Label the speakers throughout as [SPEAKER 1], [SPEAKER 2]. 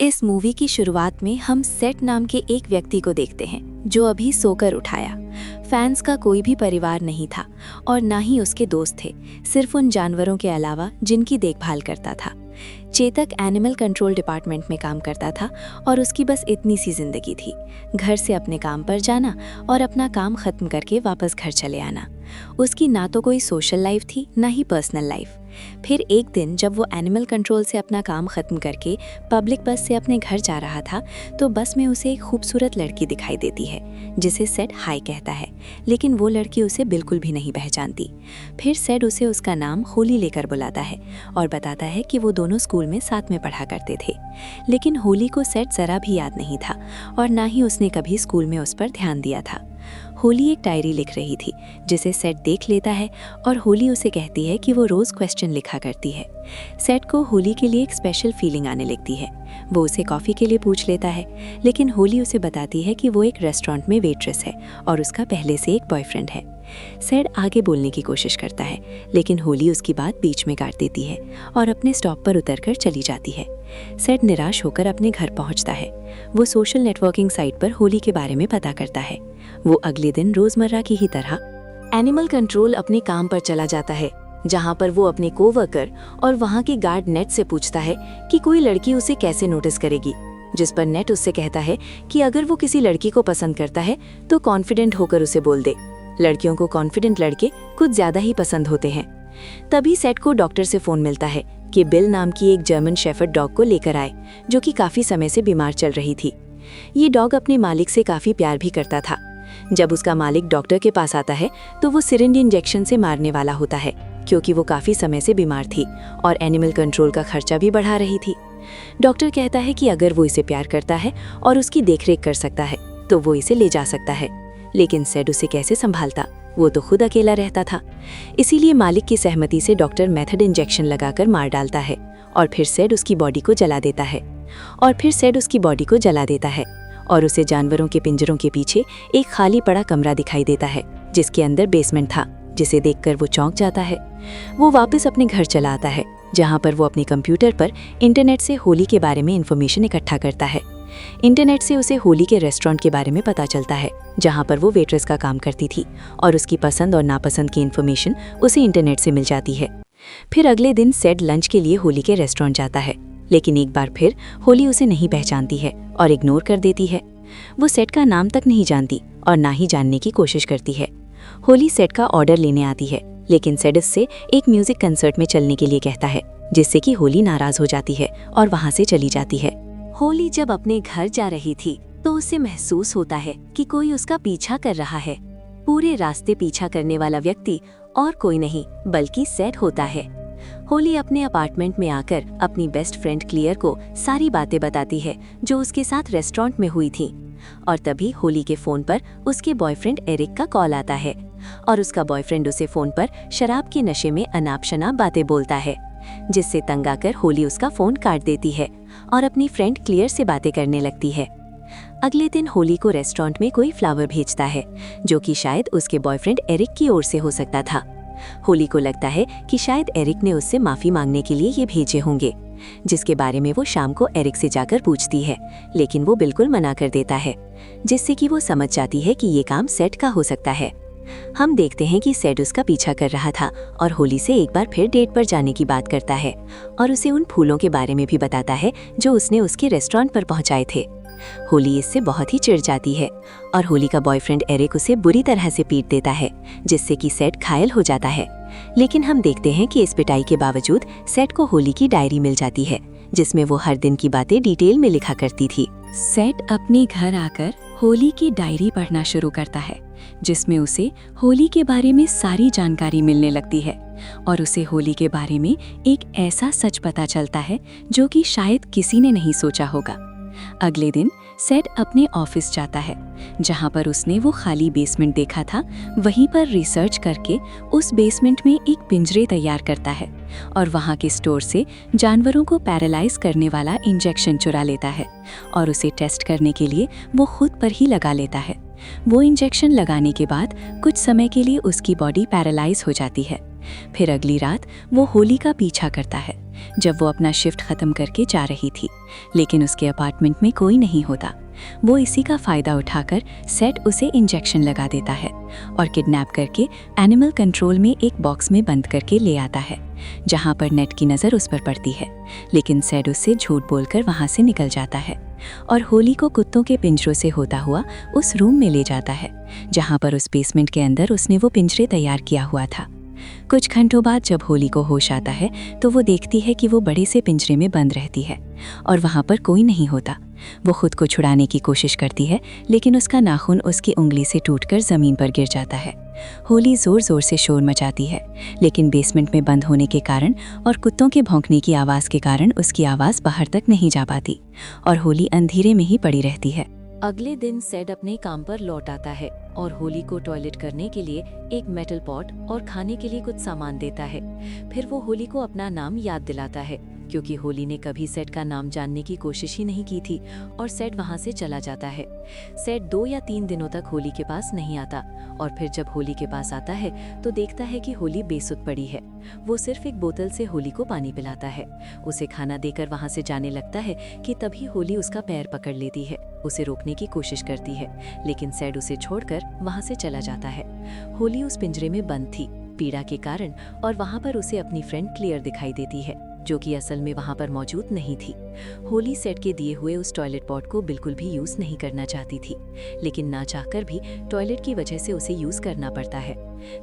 [SPEAKER 1] इस मूवी की शुरुआत में हम सेट नाम के एक व्यक्ति को देखते हैं जो अभी सोकर उठाया। फैंस का कोई भी परिवार नहीं था और ना ही उसके दोस्त थे, सिर्फ उन जानवरों के अलावा जिनकी देखभाल करता था। चेतक एनिमल कंट्रोल डिपार्टमेंट में काम करता था और उसकी बस इतनी सी जिंदगी थी, घर से अपने काम पर जाना और अपना काम खत्म करके वापस घर चले आना। उसकी ना तो कोई सोशल लाइफ थी ना ही पर्सनल लाइफ। फिर एक दिन जब वो एनिमल कंट्रोल से अपना काम खत्म करके पब्लिक बस से अपने घर जा रहा था तो बस में उसे एक खूबसूरत लड़की दिखाई देती है जिसे सेट हाय कहता है, लेकिन वो लड़की उसे बिल्कुल भी नहीं पहचानती। फिर सेट उसे उसका नाम होली लेकर बुलाता है और बताता है कि वो दोनों स्कूल में साथ में पढ़ा करते थे। लेकिन होली को सेट जरा भी याद नहीं था और ना ही उसने कभी स्कूल में उस पर ध्यान दिया था। होली एक डायरी लिख रही थी जिसे सेट देख लेता है और होली उसे कहती है कि वो रोज क्वेश्चन लिखा करती है। सेट को होली के लिए एक स्पेशल फीलिंग आने लगती है। वो उसे कॉफ़ी के लिए पूछ लेता है, लेकिन होली उसे बताती है कि वो एक रेस्टोरेंट में वेट्रेस है और उसका पहले से एक बॉयफ्रेंड है। सेट आगे बोलने की कोशिश करता है, लेकिन होली उसकी बात बीच में काट देती है और अपने स्टॉप पर उतरकर चली जाती है। सेट निराश होकर अपने घर पहुंचता है। वो सोशल नेटवर्किंग साइट पर होली के बारे में पता करता है। वो अगले दिन रोजमर्रा की ही तरह एनिमल कंट्रोल अपने काम पर चला जाता है, जहां पर वो अपने कोवर्कर और वहां के गार्ड नेट से पूछता है कि कोई लड़की उसे कैसे नोटिस करेगी, जिस पर नेट उससे कहता है कि अगर वो किसी लड़की को पसंद करता है तो कॉन्फिडेंट होकर उसे बोल दे। लड़कियों को कॉन्फिडेंट लड़के कुछ ज्यादा ही पसंद होते हैं। तभी सेट को डॉक्टर से फोन मिलता है कि बिल नाम की एक जर्मन शेफर्ड डॉग को लेकर आए, जो कि काफी समय से बीमार चल रही थी। ये डॉग अपने मालिक से काफी प्यार भी करता था। जब उसका मालिक डॉक्टर के पास आता है तो वो सिरिंज इंजेक्शन से मारने वाला होता है, क्योंकि वो काफी समय से बीमार थी और एनिमल कंट्रोल का खर्चा भी बढ़ा रही थी। डॉक्टर कहता है कि अगर वो इसे प्यार करता है और उसकी देखरेख कर सकता है तो वो इसे ले जा सकता है, लेकिन सेड उसे कैसे संभालता, वो तो खुद अकेला रहता था। इसीलिए मालिक की सहमति से डॉक्टर मेथड इंजेक्शन लगाकर मार डालता है और फिर सेड उसकी बॉडी को जला देता है और उसे जानवरों के पिंजरों के पीछे एक खाली पड़ा कमरा दिखाई देता है जिसके अंदर बेसमेंट था, जिसे देखकर वो चौंक जाता है। वो वापस अपने घर चला आता है, जहां पर वो अपने कंप्यूटर पर इंटरनेट से होली के बारे में इंफॉर्मेशन इकट्ठा करता है। इंटरनेट से उसे होली के रेस्टोरेंट के बारे में पता चलता है जहां पर वो वेट्रेस का काम करती थी और उसकी पसंद और नापसंद की इंफॉर्मेशन उसे इंटरनेट से मिल जाती है। फिर अगले दिन सेड लंच के लिए होली के रेस्टोरेंट जाता है, लेकिन एक बार फिर होली उसे नहीं पहचानती है और इग्नोर कर देती है। वो सेट का नाम तक नहीं जानती और ना ही जानने की कोशिश करती है। होली सेट का ऑर्डर लेने आती है, लेकिन सेड इससे एक म्यूजिक कंसर्ट में चलने के लिए कहता है, जिससे कि होली नाराज हो जाती है और वहां से चली जाती है। होली जब अपने घर जा रही थी तो उसे महसूस होता है कि कोई उसका पीछा कर रहा है। पूरे रास्ते पीछा करने वाला व्यक्ति और कोई नहीं बल्कि सेट होता है। होली अपने अपार्टमेंट में आकर अपनी बेस्ट फ्रेंड क्लियर को सारी बातें बताती है जो उसके साथ रेस्टोरेंट में हुई थी, और तभी होली के फोन पर उसके बॉयफ्रेंड एरिक का कॉल आता है और उसका बॉयफ्रेंड उसे फोन पर शराब के नशे में अनाप शनाप बातें बोलता है, जिससे तंग आकर होली उसका फोन काट देती है और अपनी फ्रेंड क्लियर से बातें करने लगती है। अगले दिन होली को रेस्टोरेंट में कोई फ्लावर भेजता है जो कि शायद उसके बॉयफ्रेंड एरिक की ओर से हो सकता था। होली को लगता है कि शायद एरिक ने उससे माफी मांगने के लिए ये भेजे होंगे, जिसके बारे में वो शाम को एरिक से जाकर पूछती है, लेकिन वो बिल्कुल मना कर देता है, जिससे कि वो समझ जाती है कि ये काम सेट का हो सकता है। हम देखते हैं कि सेट उसका पीछा कर रहा था और होली से एक बार फिर डेट पर जाने की बात करता है और उसे उन फूलों के बारे में भी बताता है जो उसने उसके रेस्टोरेंट पर पहुंचाए थे। होली इससे बहुत ही चिढ़ जाती है और होली का बॉयफ्रेंड एरिक उसे बुरी तरह से पीट देता है, जिससे कि सेट घायल हो जाता है। लेकिन हम देखते हैं कि इस पिटाई के बावजूद सेट को होली की डायरी मिल जाती है, जिसमें वो हर दिन की बातें डिटेल में लिखा करती थी। सेट अपने घर आकर होली की डायरी पढ़ना शुरू करता है, जिसमें उसे होली के बारे में सारी जानकारी मिलने लगती है और उसे होली के बारे में एक ऐसा सच पता चलता है जो कि शायद किसी ने नहीं सोचा होगा। अगले दिन सेट अपने ऑफिस जाता है, जहां पर उसने वो खाली बेसमेंट देखा था। वहीं पर रिसर्च करके उस बेसमेंट में एक पिंजरे तैयार करता है और वहां के स्टोर से जानवरों को पैरालाइज करने वाला इंजेक्शन चुरा लेता है और उसे टेस्ट करने के लिए वो खुद पर ही लगा लेता है। वो इंजेक्शन लगाने के बाद कुछ समय के लिए उसकी बॉडी पैरालाइज हो जाती है। फिर अगली रात वो होली का पीछा करता है, जब वो अपना शिफ्ट ख़त्म करके जा रही थी, लेकिन उसके अपार्टमेंट में कोई नहीं होता। वो इसी का फ़ायदा उठाकर सेड उसे इंजेक्शन लगा देता है और किडनैप करके एनिमल कंट्रोल में एक बॉक्स में बंद करके ले आता है, जहाँ पर नेट की नज़र उस पर पड़ती है। लेकिन सेड उससे झूठ बोलकर वहाँ से निकल जाता है और होली को कुत्तों के पिंजरों से होता हुआ उस रूम में ले जाता है, जहाँ पर उस बेसमेंट के अंदर उसने वो पिंजरे तैयार किया हुआ था। कुछ घंटों बाद जब होली को होश आता है तो वो देखती है कि वो बड़े से पिंजरे में बंद रहती है और वहाँ पर कोई नहीं होता। वो खुद को छुड़ाने की कोशिश करती है, लेकिन उसका नाखून उसकी उंगली से टूटकर ज़मीन पर गिर जाता है। होली ज़ोर ज़ोर से शोर मचाती है, लेकिन बेसमेंट में बंद होने के कारण और कुत्तों के भौंकने की आवाज़ के कारण उसकी आवाज़ बाहर तक नहीं जा पाती और होली अंधेरे में ही पड़ी रहती है। अगले दिन सेड अपने काम पर लौट आता है और होली को टॉयलेट करने के लिए एक मेटल पॉट और खाने के लिए कुछ सामान देता है। फिर वो होली को अपना नाम याद दिलाता है, क्योंकि होली ने कभी सेड का नाम जानने की कोशिश ही नहीं की थी, और सेड वहाँ से चला जाता है। सेड 2 या 3 दिनों तक होली के पास नहीं आता और फिर जब होली के पास आता है तो देखता है कि होली बेसुध पड़ी है। वो सिर्फ एक बोतल से होली को पानी पिलाता है, उसे खाना देकर वहाँ से जाने लगता है कि तभी होली उसका पैर पकड़ लेती है, उसे रोकने की कोशिश करती है, लेकिन सेड उसे छोड़कर वहाँ से चला जाता है। होली उस पिंजरे में बंद थी पीड़ा के कारण, और वहाँ पर उसे अपनी फ्रेंड क्लियर दिखाई देती है, जो कि असल में वहाँ पर मौजूद नहीं थी। होली सेड के दिए हुए उस टॉयलेट पॉट को बिल्कुल भी यूज़ नहीं करना चाहती थी, लेकिन ना चाहकर भी टॉयलेट की वजह से उसे यूज़ करना पड़ता है।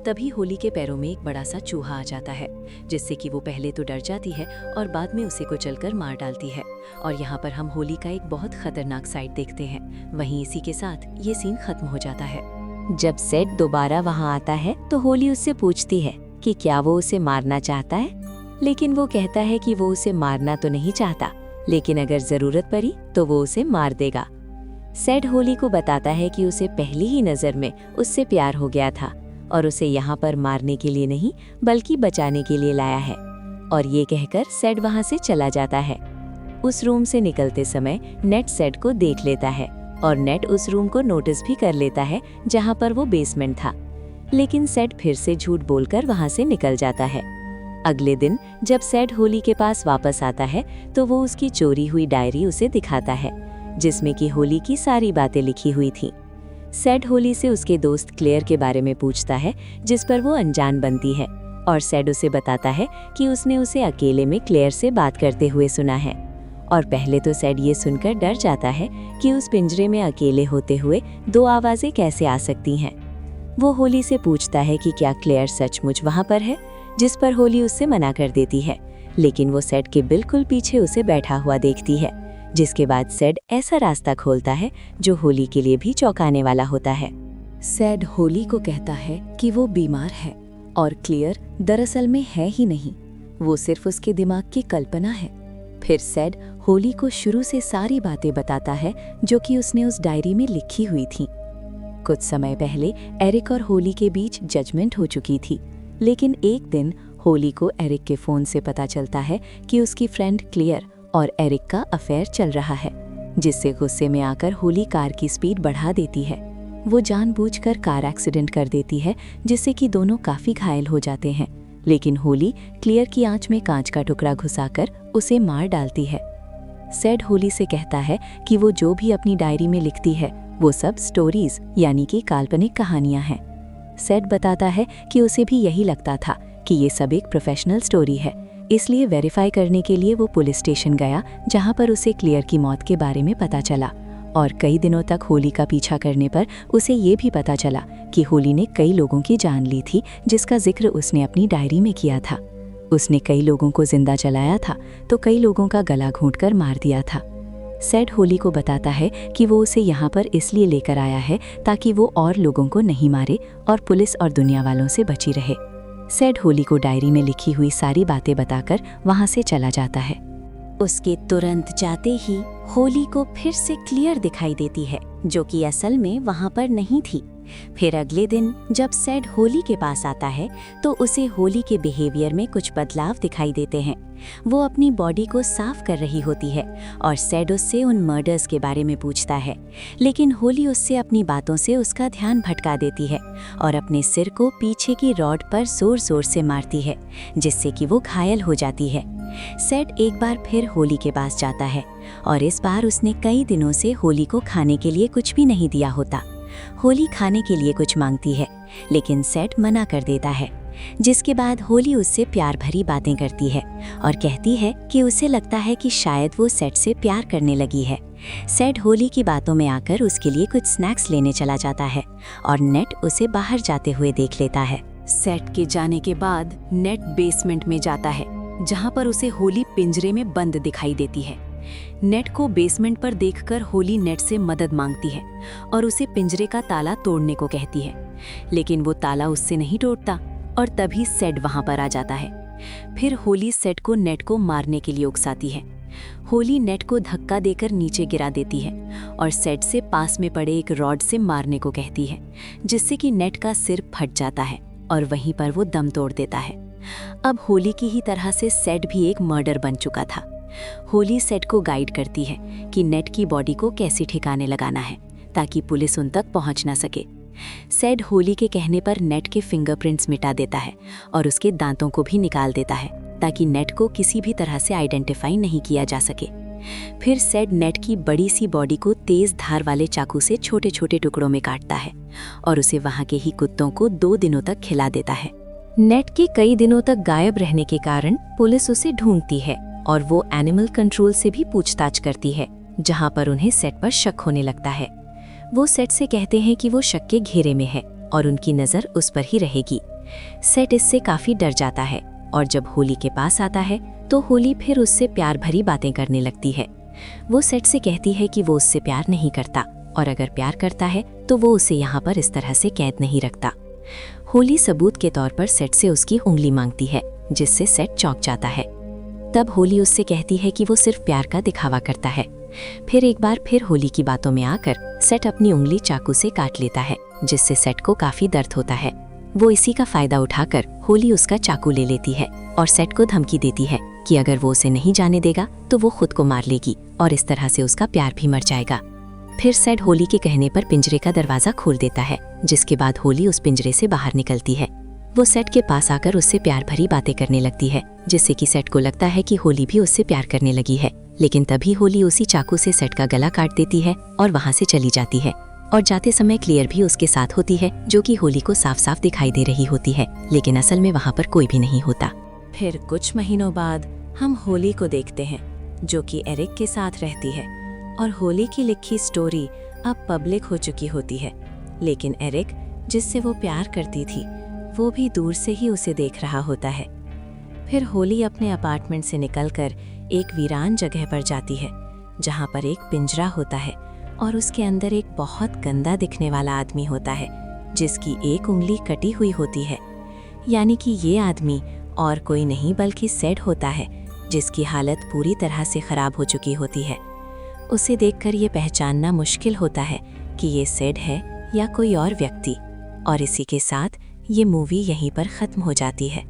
[SPEAKER 1] तभी होली के पैरों में एक बड़ा सा चूहा आ जाता है, जिससे कि वो पहले तो डर जाती है और बाद में उसे कुचलकर मार डालती है। और यहाँ पर हम होली का एक बहुत खतरनाक साइड देखते हैं। वहीं इसी के साथ ये सीन खत्म हो जाता है। जब सेड दोबारा वहाँ आता है तो होली उससे पूछती है कि क्या वो उसे मारना चाहता है, लेकिन वो कहता है कि वो उसे मारना तो नहीं चाहता, लेकिन अगर जरूरत पड़ी तो वो उसे मार देगा। सेड होली को बताता है कि उसे पहली ही नज़र में उससे प्यार हो गया था और उसे यहाँ पर मारने के लिए नहीं बल्कि बचाने के लिए लाया है। और ये कहकर सेड वहाँ से चला जाता है। उस रूम से निकलते समय नेट सेड को देख लेता है और नेट उस रूम को नोटिस भी कर लेता है जहाँ पर वो बेसमेंट था, लेकिन सेड फिर से झूठ बोलकर वहाँ से निकल जाता है। अगले दिन जब सेड होली के पास वापस आता है तो वो उसकी चोरी हुई डायरी उसे दिखाता है, जिसमें कि होली की सारी बातें लिखी हुई थीं। सेड होली से उसके दोस्त क्लेयर के बारे में पूछता है, जिस पर वो अनजान बनती है, और सेड उसे बताता है कि उसने उसे अकेले में क्लेयर से बात करते हुए सुना है। और पहले तो सेड ये सुनकर डर जाता है कि उस पिंजरे में अकेले होते हुए 2 आवाज़ें कैसे आ सकती हैं। वो होली से पूछता है कि क्या क्लेयर सचमुच वहाँ पर है, जिस पर होली उससे मना कर देती है, लेकिन वो सेड के बिल्कुल पीछे उसे बैठा हुआ देखती है, जिसके बाद सेड ऐसा रास्ता खोलता है जो होली के लिए भी चौंकाने वाला होता है। सेड होली को कहता है कि वो बीमार है और क्लियर दरअसल में है ही नहीं, वो सिर्फ उसके दिमाग की कल्पना है। फिर सेड होली को शुरू से सारी बातें बताता है जो कि उसने उस डायरी में लिखी हुई थी। कुछ समय पहले एरिक और होली के बीच जजमेंट हो चुकी थी, लेकिन एक दिन होली को एरिक के फ़ोन से पता चलता है कि उसकी फ्रेंड क्लियर और एरिक का अफेयर चल रहा है, जिससे गुस्से में आकर होली कार की स्पीड बढ़ा देती है। वो जानबूझकर कार एक्सीडेंट कर देती है, जिससे कि दोनों काफ़ी घायल हो जाते हैं, लेकिन होली क्लियर की आंच में कांच का टुकड़ा घुसाकर उसे मार डालती है। सेड होली से कहता है कि वो जो भी अपनी डायरी में लिखती है वो सब स्टोरीज यानी कि काल्पनिक कहानियां हैं। सेड बताता है कि उसे भी यही लगता था कि ये सब एक प्रोफेशनल स्टोरी है, इसलिए वेरीफाई करने के लिए वो पुलिस स्टेशन गया, जहां पर उसे क्लियर की मौत के बारे में पता चला। और कई दिनों तक होली का पीछा करने पर उसे ये भी पता चला कि होली ने कई लोगों की जान ली थी, जिसका जिक्र उसने अपनी डायरी में किया था। उसने कई लोगों को जिंदा जलाया था तो कई लोगों का गला घोंटकर मार दिया था। सेड होली को बताता है कि वो उसे यहाँ पर इसलिए लेकर आया है ताकि वो और लोगों को नहीं मारे और पुलिस और दुनिया वालों से बची रहे। सेड होली को डायरी में लिखी हुई सारी बातें बताकर वहाँ से चला जाता है। उसके तुरंत जाते ही होली को फिर से क्लियर दिखाई देती है, जो कि असल में वहाँ पर नहीं थी। फिर अगले दिन जब सेड होली के पास आता है तो उसे होली के बिहेवियर में कुछ बदलाव दिखाई देते हैं। वो अपनी बॉडी को साफ कर रही होती है और सेड उससे उन मर्डर्स के बारे में पूछता है, लेकिन होली उससे अपनी बातों से उसका ध्यान भटका देती है और अपने सिर को पीछे की रॉड पर जोर जोर से मारती है, जिससे कि वो घायल हो जाती है। सेड एक बार फिर होली के पास जाता है और इस बार उसने कई दिनों से होली को खाने के लिए कुछ भी नहीं दिया होता। होली खाने के लिए कुछ मांगती है, लेकिन सेड मना कर देता है, जिसके बाद होली उससे प्यार भरी बातें करती है और कहती है कि उसे लगता है कि शायद वो सेड से प्यार करने लगी है। सेड होली की बातों में आकर उसके लिए कुछ स्नैक्स लेने चला जाता है और नेट उसे बाहर जाते हुए देख लेता है। सेड के जाने के बाद नेट बेसमेंट में जाता है, जहां पर उसे होली पिंजरे में बंद दिखाई देती है। नेट को बेसमेंट पर देखकर होली नेट से मदद मांगती है और उसे पिंजरे का ताला तोड़ने को कहती है, लेकिन वो ताला उससे नहीं टूटता और तभी सेड वहां पर आ जाता है। फिर होली सेड को नेट को मारने के लिए उकसाती है। होली नेट को धक्का देकर नीचे गिरा देती है और सेड से पास में पड़े एक रॉड से मारने को कहती है, जिससे कि नेट का सिर फट जाता है और वहीं पर वो दम तोड़ देता है। अब होली की ही तरह से सेड भी एक मर्डर बन चुका था। होली सेड को गाइड करती है कि नेट की बॉडी को कैसे ठिकाने लगाना है ताकि पुलिस उन तक पहुंच ना सके। सेड होली के कहने पर नेट के फिंगरप्रिंट्स मिटा देता है और उसके दांतों को भी निकाल देता है ताकि नेट को किसी भी तरह से आइडेंटिफाई नहीं किया जा सके। फिर सेड नेट की बड़ी सी बॉडी को तेज धार वाले चाकू से छोटे छोटे टुकड़ों में काटता है और उसे वहां के ही कुत्तों को 2 दिनों तक खिला देता है। नेट के कई दिनों तक गायब रहने के कारण पुलिस उसे ढूंढती है और वो एनिमल कंट्रोल से भी पूछताछ करती है, जहां पर उन्हें सेड पर शक होने लगता है। वो सेड से कहते हैं कि वो शक के घेरे में है और उनकी नज़र उस पर ही रहेगी। सेड इससे काफ़ी डर जाता है और जब होली के पास आता है तो होली फिर उससे प्यार भरी बातें करने लगती है। वो सेड से कहती है कि वो उससे प्यार नहीं करता और अगर प्यार करता है तो वो उसे यहाँ पर इस तरह से कैद नहीं रखता। होली सबूत के तौर पर सेड से उसकी उंगली मांगती है, जिससे सेड चौंक जाता है। तब होली उससे कहती है कि वो सिर्फ प्यार का दिखावा करता है। फिर एक बार फिर होली की बातों में आकर सेड अपनी उंगली चाकू से काट लेता है, जिससे सेड को काफी दर्द होता है। वो इसी का फायदा उठाकर होली उसका चाकू ले लेती है और सेड को धमकी देती है कि अगर वो उसे नहीं जाने देगा तो वो खुद को मार लेगी और इस तरह से उसका प्यार भी मर जाएगा। फिर सेड होली के कहने पर पिंजरे का दरवाजा खोल देता है, जिसके बाद होली उस पिंजरे से बाहर निकलती है। वो सेड के पास आकर उससे प्यार भरी बातें करने लगती है, जिससे कि सेड को लगता है कि होली भी उससे प्यार करने लगी है। लेकिन तभी होली उसी चाकू से सेड का गला काट देती है और वहां से चली जाती है। और जाते समय क्लियर भी उसके साथ होती है, जो कि होली को साफ साफ दिखाई दे रही होती है, लेकिन असल में वहां पर कोई भी नहीं होता। फिर कुछ महीनों बाद हम होली को देखते हैं, जो कि एरिक के साथ रहती है और होली की लिखी स्टोरी अब पब्लिक हो चुकी होती है। लेकिन एरिक, जिससे वो प्यार करती थी, वो भी दूर से ही उसे देख रहा होता है। फिर होली अपने अपार्टमेंट से निकलकर एक वीरान जगह पर जाती है, जहां पर एक पिंजरा होता है और उसके अंदर एक बहुत गंदा दिखने वाला आदमी होता है, जिसकी एक उंगली कटी हुई होती है। यानी कि ये आदमी और कोई नहीं बल्कि सेड होता है, जिसकी हालत पूरी तरह से खराब हो चुकी होती है। उसे देखकर ये पहचानना मुश्किल होता है कि ये सेड है या कोई और व्यक्ति। और इसी के साथ ये मूवी यहीं पर ख़त्म हो जाती है।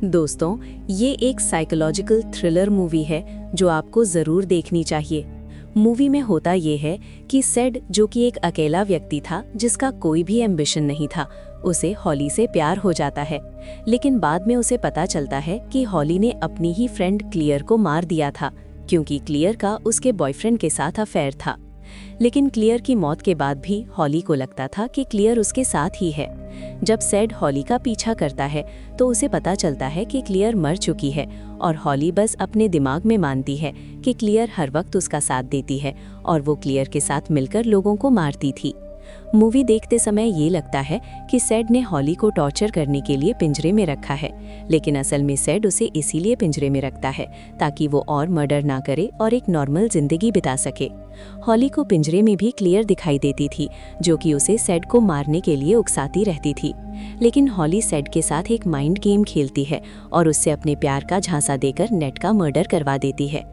[SPEAKER 1] दोस्तों, ये एक साइकोलॉजिकल थ्रिलर मूवी है जो आपको ज़रूर देखनी चाहिए। मूवी में होता ये है कि सेड, जो कि एक अकेला व्यक्ति था जिसका कोई भी एम्बिशन नहीं था, उसे हॉली से प्यार हो जाता है। लेकिन बाद में उसे पता चलता है कि हॉली ने अपनी ही फ्रेंड क्लियर को मार दिया था, क्योंकि क्लियर का उसके बॉयफ्रेंड के साथ अफेयर था। लेकिन क्लियर की मौत के बाद भी हॉली को लगता था कि क्लियर उसके साथ ही है। जब सेड हॉली का पीछा करता है तो उसे पता चलता है कि क्लियर मर चुकी है और हॉली बस अपने दिमाग में मानती है कि क्लियर हर वक्त उसका साथ देती है और वो क्लियर के साथ मिलकर लोगों को मारती थी। मूवी देखते समय ये लगता है कि सेड ने हॉली को टॉर्चर करने के लिए पिंजरे में रखा है, लेकिन असल में सेड उसे इसीलिए पिंजरे में रखता है ताकि वो और मर्डर ना करे और एक नॉर्मल जिंदगी बिता सके। हॉली को पिंजरे में भी क्लियर दिखाई देती थी, जो कि उसे सेड को मारने के लिए उकसाती रहती थी। लेकिन हॉली सेड के साथ एक माइंड गेम खेलती है और उससे अपने प्यार का झांसा देकर नेट का मर्डर करवा देती है,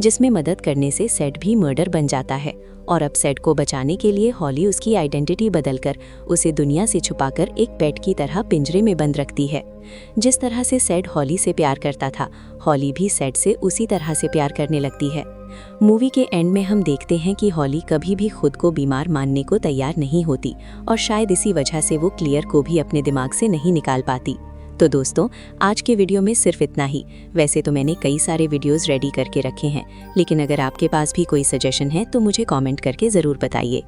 [SPEAKER 1] जिसमें मदद करने से सेड भी मर्डर बन जाता है। और अब सेड को बचाने के लिए हॉली उसकी आइडेंटिटी बदलकर उसे दुनिया से छुपाकर एक पेट की तरह पिंजरे में बंद रखती है। जिस तरह से सेड हॉली से प्यार करता था, हॉली भी सेड से उसी तरह से प्यार करने लगती है। मूवी के एंड में हम देखते हैं कि हॉली कभी भी खुद को बीमार मानने को तैयार नहीं होती और शायद इसी वजह से वो क्लियर को भी अपने दिमाग से नहीं निकाल पाती। तो दोस्तों, आज के वीडियो में सिर्फ इतना ही। वैसे तो मैंने कई सारे वीडियोस रेडी करके रखे हैं, लेकिन अगर आपके पास भी कोई सजेशन है तो मुझे कमेंट करके ज़रूर बताइए।